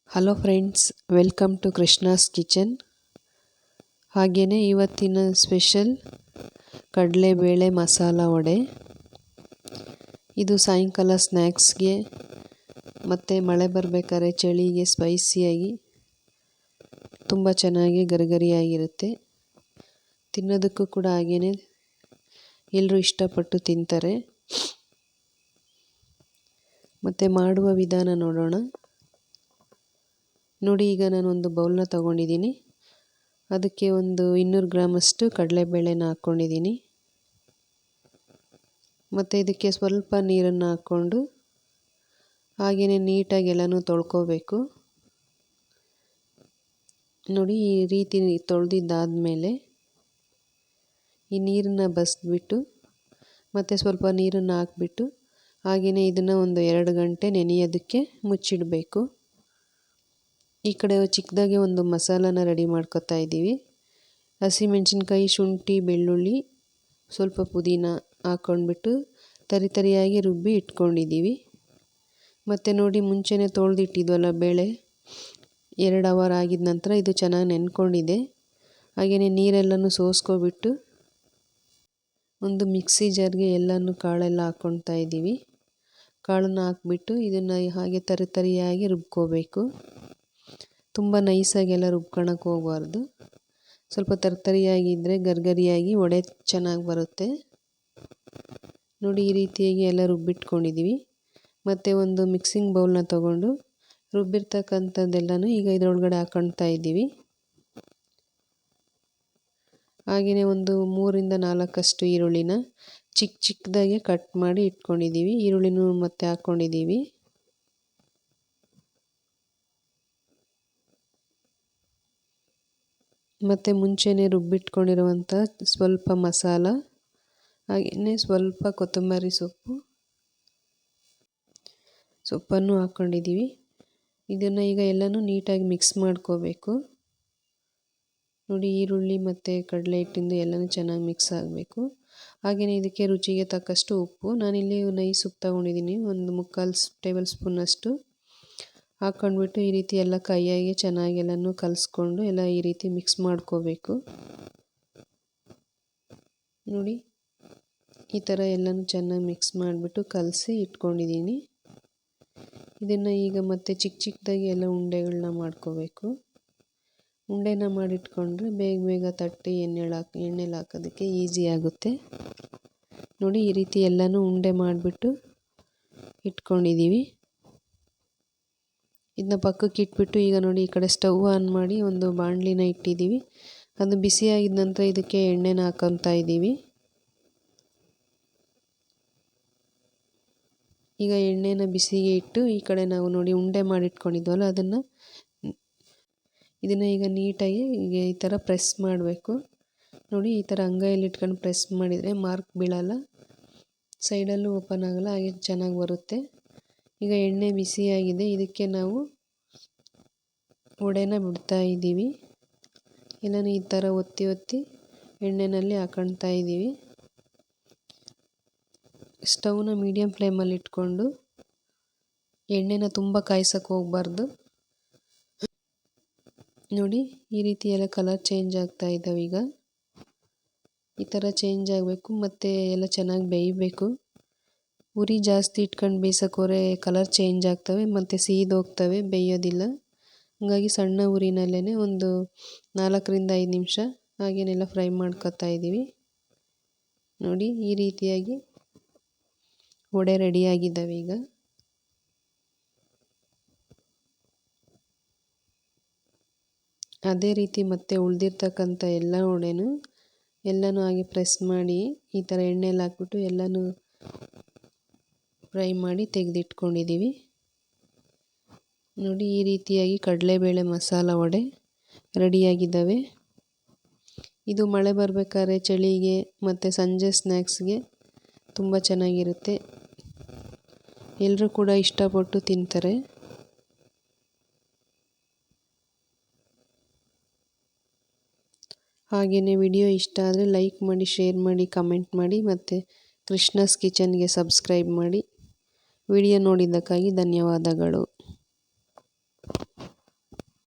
Hello friends, welcome to Krishna's kitchen. ಹಾಗೆಯೇ ಇವತ್ತಿನ special ಕಡಲೆಬೇಳೆ ಮಸಾಲ ವಡೆ. ಇದು ಸಾಯಂಕಾಲ ಸ್ನ್ಯಾಕ್ಸ್ಗೆ ಮತ್ತು ಮಳೆ ಬರಬೇಕಾದ್ರೆ ಚಳಿಗೆ ಸ್ಪೈಸಿಯಾಗಿ ತುಂಬ ಚೆನ್ನಾಗಿ ಗರಿಗರಿಯಾಗಿರುತ್ತೆ. ತಿನ್ನೋದಕ್ಕೂ ಕೂಡ ಹಾಗೆಯೇ ಎಲ್ಲರೂ ಇಷ್ಟಪಟ್ಟು ತಿಂತಾರೆ. ಮತ್ತು ಮಾಡುವ ವಿಧಾನ ನೋಡೋಣ. ನೋಡಿ, ಈಗ ನಾನೊಂದು ಬೌಲ್ನ ತೊಗೊಂಡಿದ್ದೀನಿ. ಅದಕ್ಕೆ ಒಂದು 200 ಗ್ರಾಮಷ್ಟು ಕಡಲೆಬೇಳೆನ ಹಾಕ್ಕೊಂಡಿದ್ದೀನಿ. ಮತ್ತು ಇದಕ್ಕೆ ಸ್ವಲ್ಪ ನೀರನ್ನು ಹಾಕ್ಕೊಂಡು ಹಾಗೆಯೇ ನೀಟಾಗಿ ಎಲ್ಲನೂ ತೊಳ್ಕೊಬೇಕು. ನೋಡಿ, ಈ ರೀತಿ ತೊಳೆದಿದ್ದಾದಮೇಲೆ ಈ ನೀರನ್ನು ಬಸಿದ್ಬಿಟ್ಟು ಮತ್ತು ಸ್ವಲ್ಪ ನೀರನ್ನು ಹಾಕ್ಬಿಟ್ಟು ಹಾಗೆಯೇ ಇದನ್ನು ಒಂದು 2 ಗಂಟೆ ನೆನೆಯೋದಕ್ಕೆ ಮುಚ್ಚಿಡಬೇಕು. ಈ ಕಡೆ ಚಿಕ್ಕದಾಗಿ ಒಂದು ಮಸಾಲಾನ ರೆಡಿ ಮಾಡ್ಕೊತಾ ಇದ್ದೀವಿ. ಹಸಿಮೆಣಸಿನ್ಕಾಯಿ, ಶುಂಠಿ, ಬೆಳ್ಳುಳ್ಳಿ, ಸ್ವಲ್ಪ ಪುದೀನ ಹಾಕ್ಕೊಂಡ್ಬಿಟ್ಟು ತರಿಯಾಗಿ ರುಬ್ಬಿ ಇಟ್ಕೊಂಡಿದ್ದೀವಿ. ಮತ್ತು ನೋಡಿ, ಮುಂಚೆನೇ ತೊಳೆದಿಟ್ಟಿದ್ವಲ್ಲ ಬೇಳೆ, 2 ಅವರ್ ಆಗಿದ ನಂತರ ಇದು ಚೆನ್ನಾಗಿ ನೆನ್ಕೊಂಡಿದೆ. ಹಾಗೆಯೇ ನೀರೆಲ್ಲನೂ ಸೋಸ್ಕೊಬಿಟ್ಟು ಒಂದು ಮಿಕ್ಸಿ ಜಾರ್ಗೆ ಎಲ್ಲನೂ ಕಾಳೆಲ್ಲ ಹಾಕ್ಕೊಳ್ತಾ ಇದ್ದೀವಿ. ಕಾಳನ್ನು ಹಾಕ್ಬಿಟ್ಟು ಇದನ್ನು ಹಾಗೆ ತರಿಯಾಗಿ ರುಬ್ಕೋಬೇಕು. ತುಂಬ ನೈಸಾಗೆಲ್ಲ ರುಬ್ಕೊಳಕ್ಕೆ ಹೋಗಬಾರ್ದು. ಸ್ವಲ್ಪ ತರಿಯಾಗಿದ್ದರೆ ಗರಿಗರಿಯಾಗಿ ವಡೆ ಚೆನ್ನಾಗಿ ಬರುತ್ತೆ. ನೋಡಿ, ಈ ರೀತಿಯಾಗಿ ಎಲ್ಲ ರುಬ್ಬಿಟ್ಕೊಂಡಿದ್ದೀವಿ. ಮತ್ತು ಒಂದು ಮಿಕ್ಸಿಂಗ್ ಬೌಲ್ನ ತೊಗೊಂಡು ರುಬ್ಬಿರ್ತಕ್ಕಂಥದ್ದೆಲ್ಲನೂ ಈಗ ಇದರೊಳಗಡೆ ಹಾಕ್ಕೊಳ್ತಾ ಇದ್ದೀವಿ. ಹಾಗೆಯೇ ಒಂದು 3ರಿಂದ 4 ಈರುಳ್ಳಿನ ಚಿಕ್ಕದಾಗಿ ಕಟ್ ಮಾಡಿ ಇಟ್ಕೊಂಡಿದ್ದೀವಿ. ಈರುಳ್ಳಿನೂ ಮತ್ತೆ ಹಾಕ್ಕೊಂಡಿದ್ದೀವಿ. ಮತ್ತು ಮುಂಚೆನೇ ರುಬ್ಬಿಟ್ಕೊಂಡಿರುವಂಥ ಸ್ವಲ್ಪ ಮಸಾಲ, ಹಾಗೆಯೇ ಸ್ವಲ್ಪ ಕೊತ್ತಂಬರಿ ಸೊಪ್ಪನ್ನು ಹಾಕ್ಕೊಂಡಿದ್ದೀವಿ. ಇದನ್ನು ಈಗ ಎಲ್ಲನೂ ನೀಟಾಗಿ ಮಿಕ್ಸ್ ಮಾಡ್ಕೋಬೇಕು. ನೋಡಿ, ಈರುಳ್ಳಿ ಮತ್ತು ಕಡಲೆ ಹಿಟ್ಟಿಂದು ಎಲ್ಲನೂ ಚೆನ್ನಾಗಿ ಮಿಕ್ಸ್ ಆಗಬೇಕು. ಹಾಗೆಯೇ ಇದಕ್ಕೆ ರುಚಿಗೆ ತಕ್ಕಷ್ಟು ಉಪ್ಪು. ನಾನಿಲ್ಲಿ ನೈಸ್ ಉಪ್ಪು ತೊಗೊಂಡಿದ್ದೀನಿ, ಒಂದು 3/4 ಟೇಬಲ್ ಸ್ಪೂನಷ್ಟು ಹಾಕ್ಕೊಂಡ್ಬಿಟ್ಟು ಈ ರೀತಿ ಎಲ್ಲ ಕೈಯಾಗಿ ಚೆನ್ನಾಗಿ ಎಲ್ಲನೂ ಕಲಿಸ್ಕೊಂಡು ಎಲ್ಲ ಈ ರೀತಿ ಮಿಕ್ಸ್ ಮಾಡ್ಕೋಬೇಕು. ನೋಡಿ, ಈ ಥರ ಎಲ್ಲನೂ ಚೆನ್ನಾಗಿ ಮಿಕ್ಸ್ ಮಾಡಿಬಿಟ್ಟು ಕಲಸಿ ಇಟ್ಕೊಂಡಿದ್ದೀನಿ. ಇದನ್ನು ಈಗ ಮತ್ತೆ ಚಿಕ್ಕದಾಗಿ ಎಲ್ಲ ಉಂಡೆಗಳನ್ನ ಮಾಡ್ಕೋಬೇಕು. ಉಂಡೆನ ಮಾಡಿಟ್ಕೊಂಡ್ರೆ ಬೇಗ ತಟ್ಟಿ ಎಣ್ಣೆಲಿ ಹಾಕೋದಕ್ಕೆ ಈಸಿ ಆಗುತ್ತೆ. ನೋಡಿ, ಈ ರೀತಿ ಎಲ್ಲನೂ ಉಂಡೆ ಮಾಡಿಬಿಟ್ಟು ಇಟ್ಕೊಂಡಿದ್ದೀವಿ. ಇದನ್ನ ಪಕ್ಕಕ್ಕೆ ಇಟ್ಬಿಟ್ಟು ಈಗ ನೋಡಿ, ಈ ಕಡೆ ಸ್ಟವ್ ಆನ್ ಮಾಡಿ ಒಂದು ಬಾಣಲಿನ ಇಟ್ಟಿದ್ದೀವಿ. ಅದು ಬಿಸಿಯಾಗಿದ ನಂತರ ಇದಕ್ಕೆ ಎಣ್ಣೆನ ಹಾಕ್ಕೊತಾ ಇದ್ದೀವಿ. ಈಗ ಎಣ್ಣೆನ ಬಿಸಿಗೆ ಇಟ್ಟು ಈ ಕಡೆ ನಾವು ನೋಡಿ ಉಂಡೆ ಮಾಡಿಟ್ಕೊಂಡಿದ್ವಲ್ಲ ಇದನ್ನು ಈಗ ನೀಟಾಗಿ ಈ ಥರ ಪ್ರೆಸ್ ಮಾಡಬೇಕು. ನೋಡಿ, ಈ ಥರ ಅಂಗೈಯಲ್ಲಿ ಇಟ್ಕೊಂಡು ಪ್ರೆಸ್ ಮಾಡಿದರೆ ಮಾರ್ಕ್ ಬೀಳಲ್ಲ, ಸೈಡಲ್ಲೂ ಓಪನ್ ಆಗಲ್ಲ, ಹಾಗೆ ಚೆನ್ನಾಗಿ ಬರುತ್ತೆ. ಈಗ ಎಣ್ಣೆ ಬಿಸಿಯಾಗಿದೆ. ಇದಕ್ಕೆ ನಾವು ವಡೆನ ಬಿಡ್ತಾ ಇದ್ದೀವಿ. ಎಲ್ಲನೂ ಈ ಥರ ಒತ್ತಿ ಎಣ್ಣೆಯಲ್ಲಿ ಹಾಕ್ಕೊಳ್ತಾ ಇದ್ದೀವಿ. ಸ್ಟವ್ನ ಮೀಡಿಯಮ್ ಫ್ಲೇಮಲ್ಲಿ ಇಟ್ಕೊಂಡು ಎಣ್ಣೆನ ತುಂಬ ಕಾಯ್ಸೋಕ್ಕೆ ಹೋಗಬಾರ್ದು. ನೋಡಿ, ಈ ರೀತಿ ಎಲ್ಲ ಕಲರ್ ಚೇಂಜ್ ಆಗ್ತಾ ಇದ್ದಾವೆ. ಈಗ ಈ ಥರ ಚೇಂಜ್ ಆಗಬೇಕು ಮತ್ತು ಎಲ್ಲ ಚೆನ್ನಾಗಿ ಬೇಯಬೇಕು. ಉರಿ ಜಾಸ್ತಿ ಇಟ್ಕೊಂಡು ಬೇಯಿಸೋಕೆ ಹೋದರೆ ಕಲರ್ ಚೇಂಜ್ ಆಗ್ತವೆ ಮತ್ತು ಸೀದೋಗ್ತವೆ, ಬೇಯೋದಿಲ್ಲ. ಹಾಗಾಗಿ ಸಣ್ಣ ಉರಿನಲ್ಲೇ ಒಂದು 4ರಿಂದ 5 ನಿಮಿಷ ಹಾಗೇನೆಲ್ಲ ಫ್ರೈ ಮಾಡ್ಕೊತಾ ಇದ್ದೀವಿ. ನೋಡಿ, ಈ ರೀತಿಯಾಗಿ ವಡೆ ರೆಡಿಯಾಗಿದ್ದಾವೆ. ಈಗ ಅದೇ ರೀತಿ ಮತ್ತೆ ಉಳಿದಿರ್ತಕ್ಕಂಥ ಎಲ್ಲ ವಡೆನೂ ಎಲ್ಲನೂ ಹಾಗೆ ಪ್ರೆಸ್ ಮಾಡಿ ಈ ಥರ ಎಣ್ಣೆಲಿ ಹಾಕ್ಬಿಟ್ಟು ಎಲ್ಲನೂ ಫ್ರೈ ಮಾಡಿ ತೆಗೆದಿಟ್ಕೊಂಡಿದ್ದೀವಿ. ನೋಡಿ, ಈ ರೀತಿಯಾಗಿ ಕಡಲೆಬೇಳೆ ಮಸಾಲ ವಡೆ ರೆಡಿಯಾಗಿದ್ದಾವೆ. ಇದು ಮಳೆ ಬರಬೇಕಾದ್ರೆ ಚಳಿಗೆ ಮತ್ತು ಸಂಜೆ ಸ್ನ್ಯಾಕ್ಸ್ಗೆ ತುಂಬ ಚೆನ್ನಾಗಿರುತ್ತೆ. ಎಲ್ಲರೂ ಕೂಡ ಇಷ್ಟಪಟ್ಟು ತಿಂತಾರೆ. ಹಾಗೆಯೇ ವಿಡಿಯೋ ಇಷ್ಟ ಆದರೆ ಲೈಕ್ ಮಾಡಿ, ಶೇರ್ ಮಾಡಿ, ಕಮೆಂಟ್ ಮಾಡಿ ಮತ್ತು ಕೃಷ್ಣಾಸ್ ಕಿಚನ್ಗೆ ಸಬ್ಸ್ಕ್ರೈಬ್ ಮಾಡಿ. ವಿಡಿಯೋ ನೋಡಿದ್ದಕ್ಕಾಗಿ ಧನ್ಯವಾದಗಳು.